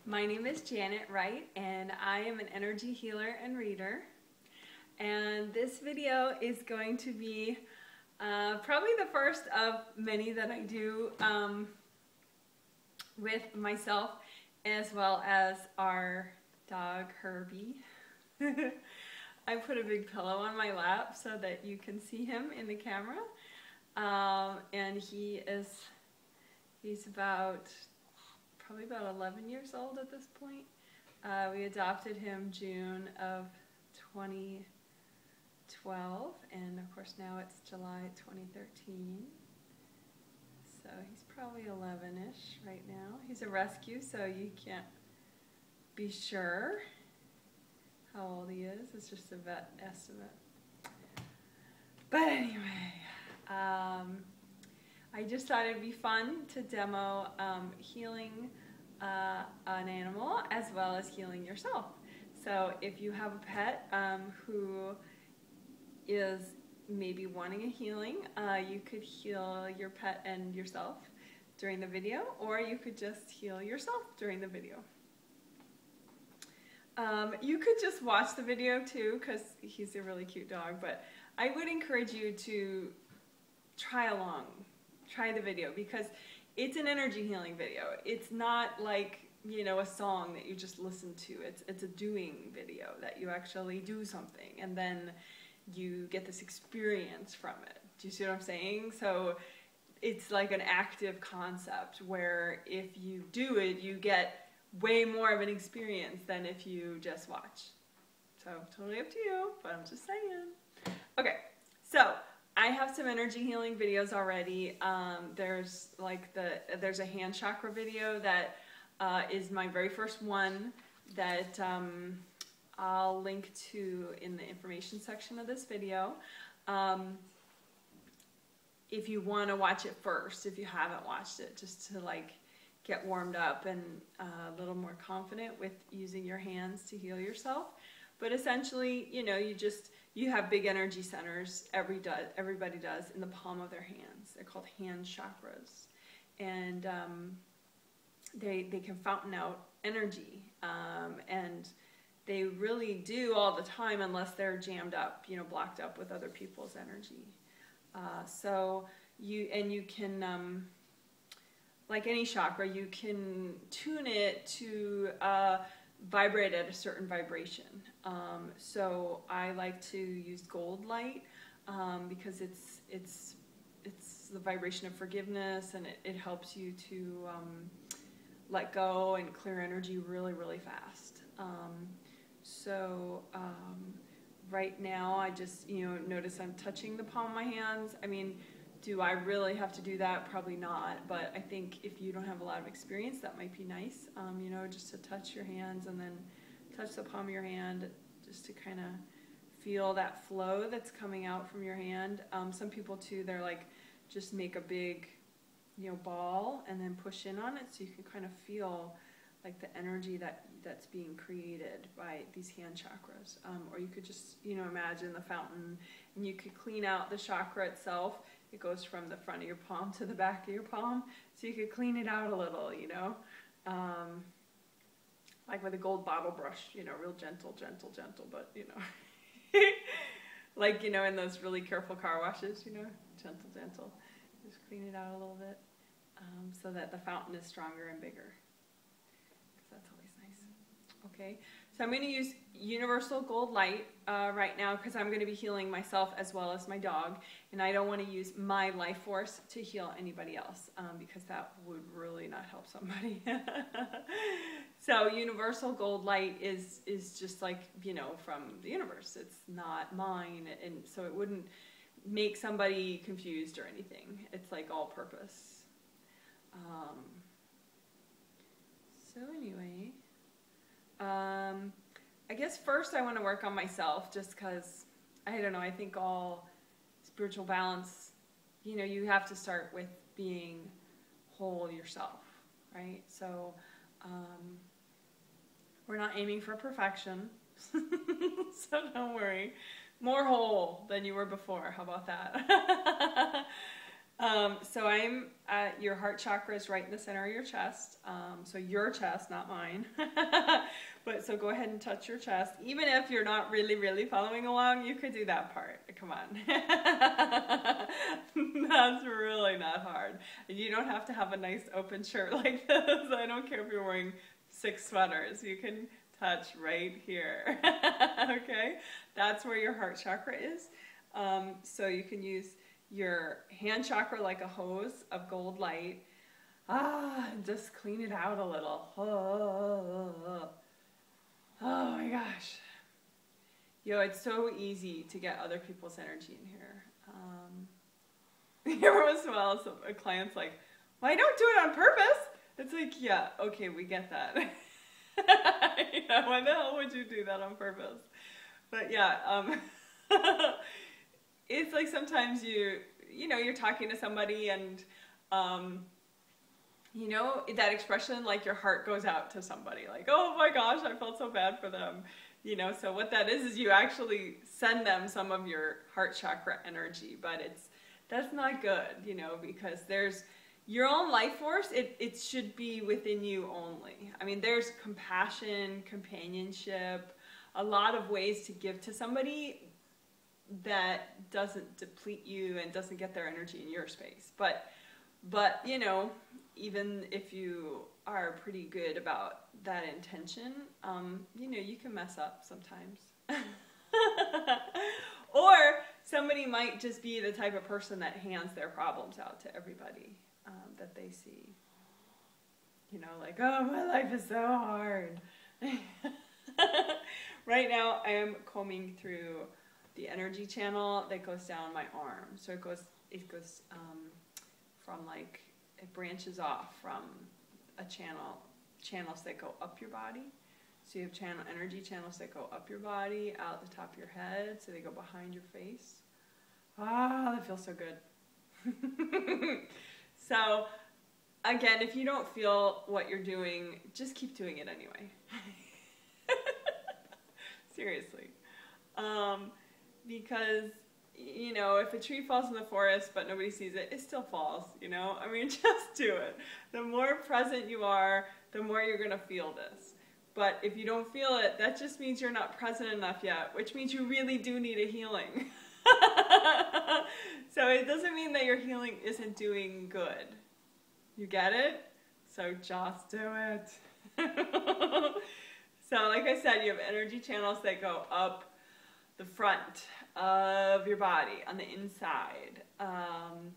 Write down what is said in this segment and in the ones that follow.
My name is Janet Wright, and I am an energy healer and reader. And this video is going to be probably the first of many that I do with myself, as well as our dog Herbie. I put a big pillow on my lap so that you can see him in the camera. And he's probably about 11 years old at this point. We adopted him June of 2012, and of course now it's July 2013. So he's probably 11-ish right now. He's a rescue, so you can't be sure how old he is. It's just a vet estimate. But anyway, I just thought it'd be fun to demo healing an animal as well as healing yourself. So if you have a pet who is maybe wanting a healing, you could heal your pet and yourself during the video, or you could just heal yourself during the video. You could just watch the video too, because he's a really cute dog, but I would encourage you to try the video, because it's an energy healing video. It's not like, you know, a song that you just listen to. It's a doing video that you actually do something and then you get this experience from it. Do you see what I'm saying? So it's like an active concept where if you do it, you get way more of an experience than if you just watch. So totally up to you, but I'm just saying. Okay, so I have some energy healing videos already. There's a hand chakra video that is my very first one that I'll link to in the information section of this video. If you want to watch it first, if you haven't watched it, just to like get warmed up and a little more confident with using your hands to heal yourself. But essentially, you know, you have big energy centers, everybody does, in the palm of their hands. They're called hand chakras. And they can fountain out energy. And they really do all the time unless they're jammed up, you know, blocked up with other people's energy. So you can, like any chakra, you can tune it to vibrate at a certain vibration. So I like to use gold light because it's the vibration of forgiveness, and it helps you to let go and clear energy really, really fast. Right now I just, you know, notice I'm touching the palm of my hands. I mean, do I really have to do that? Probably not, but I think if you don't have a lot of experience, that might be nice, you know, just to touch your hands and then touch the palm of your hand, just to kind of feel that flow that's coming out from your hand. Some people too, they're like, just make a big, you know, ball and then push in on it, so you can kind of feel like the energy that's being created by these hand chakras. Or you could just, you know, imagine the fountain, and you could clean out the chakra itself. It goes from the front of your palm to the back of your palm, so you could clean it out a little, you know, like with a gold bottle brush, you know, real gentle, gentle, gentle, but, you know, like, you know, in those really careful car washes, you know, gentle, gentle. Just clean it out a little bit, so that the fountain is stronger and bigger. That's always nice. Okay, so I'm going to use universal gold light right now, because I'm going to be healing myself as well as my dog, and I don't want to use my life force to heal anybody else, because that would really not help somebody. So universal gold light is just like, you know, from the universe. It's not mine, and so it wouldn't make somebody confused or anything. It's like all purpose. So anyway, I guess first I want to work on myself, just because, I don't know, I think all spiritual balance, you know, you have to start with being whole yourself, right? So we're not aiming for perfection, so don't worry. More whole than you were before, how about that? So I'm at your heart chakra is right in the center of your chest. So your chest, not mine. But so go ahead and touch your chest. Even if you're not really following along, you could do that part. Come on. That's really not hard. And you don't have to have a nice open shirt like this. I don't care if you're wearing 6 sweaters. You can touch right here. Okay? That's where your heart chakra is. So you can use your hand chakra like a hose of gold light. And just clean it out a little. Oh my gosh. Yo, it's so easy to get other people's energy in here. Every once in a while, a client's like, well, I don't do it on purpose. It's like, yeah, okay, we get that. You know, why the hell would you do that on purpose? But yeah, it's like sometimes you know, you're talking to somebody and, you know, that expression, like your heart goes out to somebody, like, oh my gosh, I felt so bad for them. You know, so what that is you actually send them some of your heart chakra energy, but that's not good, you know, because there's your own life force, it should be within you only. I mean, there's compassion, companionship, a lot of ways to give to somebody that doesn't deplete you and doesn't get their energy in your space. But you know, even if you are pretty good about that intention, you know, you can mess up sometimes. Or somebody might just be the type of person that hands their problems out to everybody that they see. You know, like, oh, my life is so hard. Right now, I am combing through the energy channel that goes down my arm. So it goes from like, it branches off from channels that go up your body. So you have energy channels that go up your body, out the top of your head, so they go behind your face. Ah, that feels so good. So, again, if you don't feel what you're doing, just keep doing it anyway. Seriously. Because, you know, if a tree falls in the forest but nobody sees it, it still falls, you know? I mean, just do it. The more present you are, the more you're going to feel this. But if you don't feel it, that just means you're not present enough yet, which means you really do need a healing. So it doesn't mean that your healing isn't doing good. You get it? So just do it. So like I said, you have energy channels that go up the front of your body on the inside. And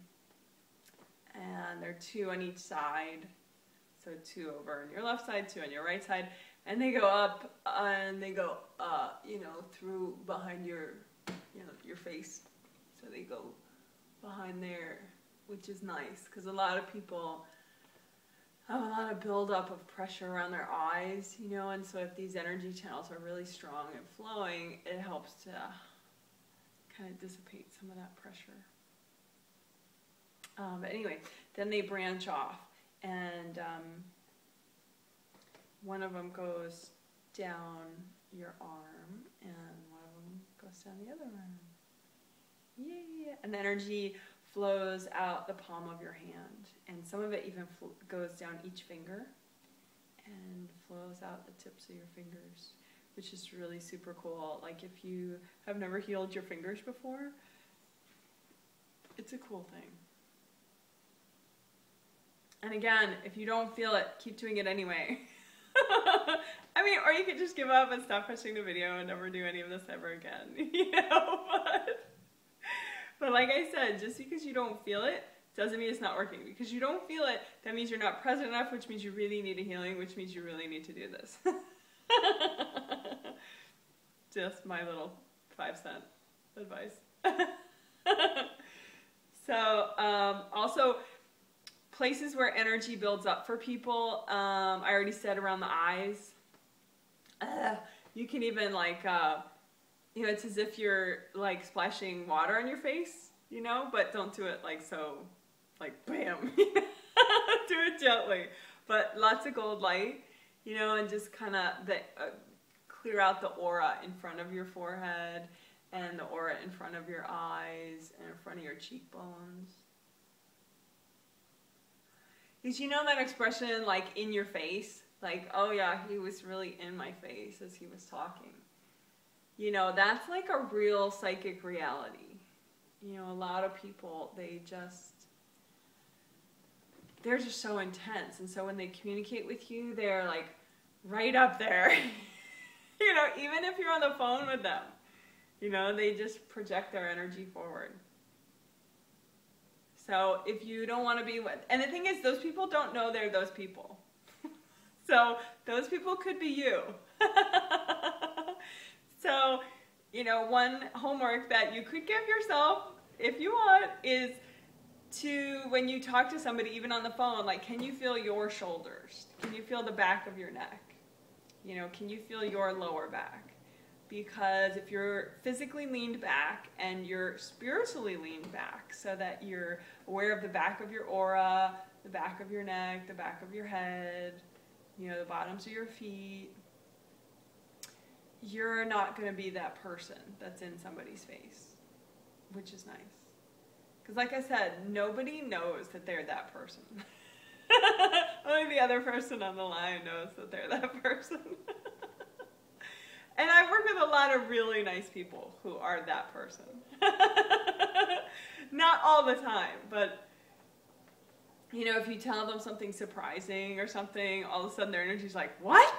there are 2 on each side. So 2 over on your left side, 2 on your right side. And they go up and they go, you know, through behind your, you know, your face. So they go behind there, which is nice because a lot of people have a lot of buildup of pressure around their eyes, you know, and so if these energy channels are really strong and flowing, it helps to kind of dissipate some of that pressure. But anyway, then they branch off, and one of them goes down your arm, and one of them goes down the other arm. Yeah, and the energy flows out the palm of your hand, and some of it even goes down each finger and flows out the tips of your fingers, which is really super cool. Like if you have never healed your fingers before, it's a cool thing. And again, if you don't feel it, keep doing it anyway. I mean, or you could just give up and stop watching the video and never do any of this ever again, you know, but like I said, just because you don't feel it doesn't mean it's not working. Because you don't feel it, that means you're not present enough, which means you really need a healing, which means you really need to do this. Just my little 5-cent advice. So, also, places where energy builds up for people, I already said around the eyes. You can even like, you know, it's as if you're like splashing water on your face, you know, but don't do it like so, like bam. Do it gently, but lots of gold light, you know, and just kind of clear out the aura in front of your forehead and the aura in front of your eyes and in front of your cheekbones. Because you know that expression, like, in your face? Like, oh yeah, he was really in my face as he was talking. You know, that's like a real psychic reality. You know, a lot of people, they're just so intense. And so when they communicate with you, they're like right up there. You know, even if you're on the phone with them, you know, they just project their energy forward. So if you don't want to be with, and the thing is, those people don't know they're those people. So those people could be you. So, you know, one homework that you could give yourself, if you want, is to, when you talk to somebody, even on the phone, like, can you feel your shoulders? Can you feel the back of your neck? You know, can you feel your lower back? Because if you're physically leaned back and you're spiritually leaned back, so that you're aware of the back of your aura, the back of your neck, the back of your head, you know, the bottoms of your feet, you're not going to be that person that's in somebody's face, which is nice. Because like I said, nobody knows that they're that person. Only the other person on the line knows that they're that person. And I work with a lot of really nice people who are that person. Not all the time, but you know, if you tell them something surprising or something, all of a sudden their energy's like, what?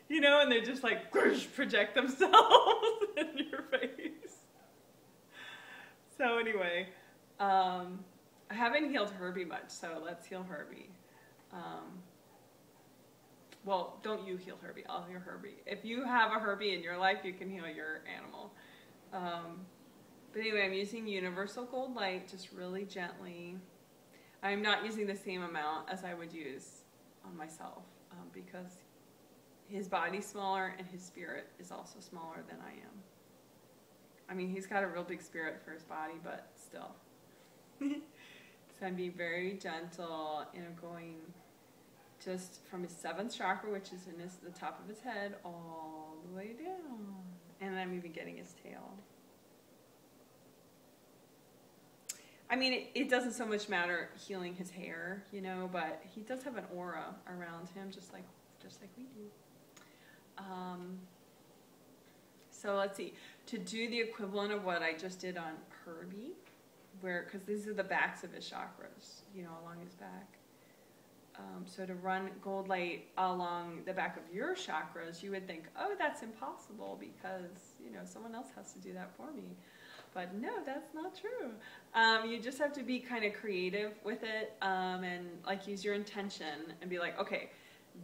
You know, and they just like project themselves in your face. So anyway, I haven't healed Herbie much, so let's heal Herbie. Well, don't you heal Herbie, I'll heal Herbie. If you have a Herbie in your life, you can heal your animal. But anyway, I'm using universal gold light, just really gently. I'm not using the same amount as I would use on myself, because his body's smaller and his spirit is also smaller than I am. I mean, he's got a real big spirit for his body, but still. So I'm being very gentle, and I'm going just from his 7th chakra, which is in the top of his head, all the way down. And I'm even getting his tail. I mean, it doesn't so much matter healing his hair, you know, but he does have an aura around him, just like we do. So let's see. To do the equivalent of what I just did on Herbie, because these are the backs of his chakras, you know, along his back. So to run gold light along the back of your chakras, you would think, oh, that's impossible because, you know, someone else has to do that for me. But no, that's not true. You just have to be kind of creative with it, and like use your intention and be like, okay,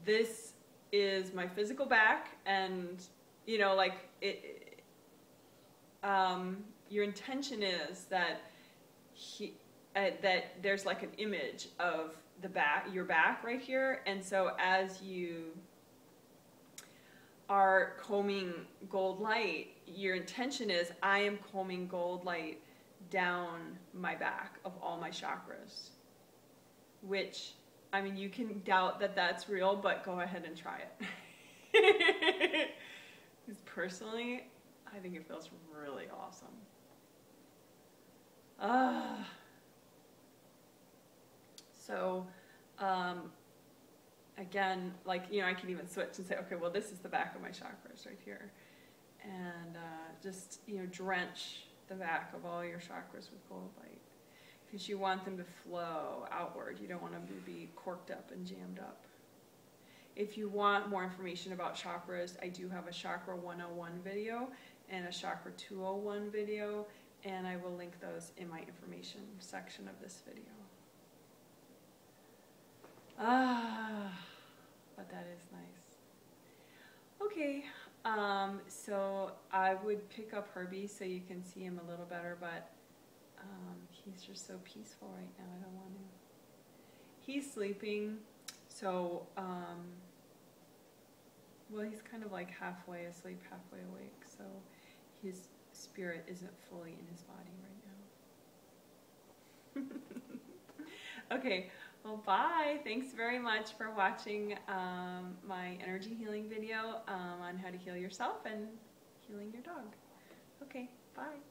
this is my physical back, and you know, like your intention is that that there's like an image of the back, your back right here, and so as you are combing gold light, your intention is, I am combing gold light down my back of all my chakras. Which, I mean, you can doubt that that's real, but go ahead and try it. Because personally, I think it feels really awesome. So, again, like, you know, I can even switch and say, okay, well, this is the back of my chakras right here. And just, you know, drench the back of all your chakras with gold light. Because you want them to flow outward. You don't want them to be corked up and jammed up. If you want more information about chakras, I do have a Chakra 101 video and a Chakra 201 video, and I will link those in my information section of this video. But that is nice. Okay, so I would pick up Herbie so you can see him a little better, but he's just so peaceful right now, I don't want to. He's sleeping, so, well, he's kind of like halfway asleep, halfway awake, so his spirit isn't fully in his body right now. Okay, well, bye. Thanks very much for watching my energy healing video on how to heal yourself and healing your dog. Okay, bye.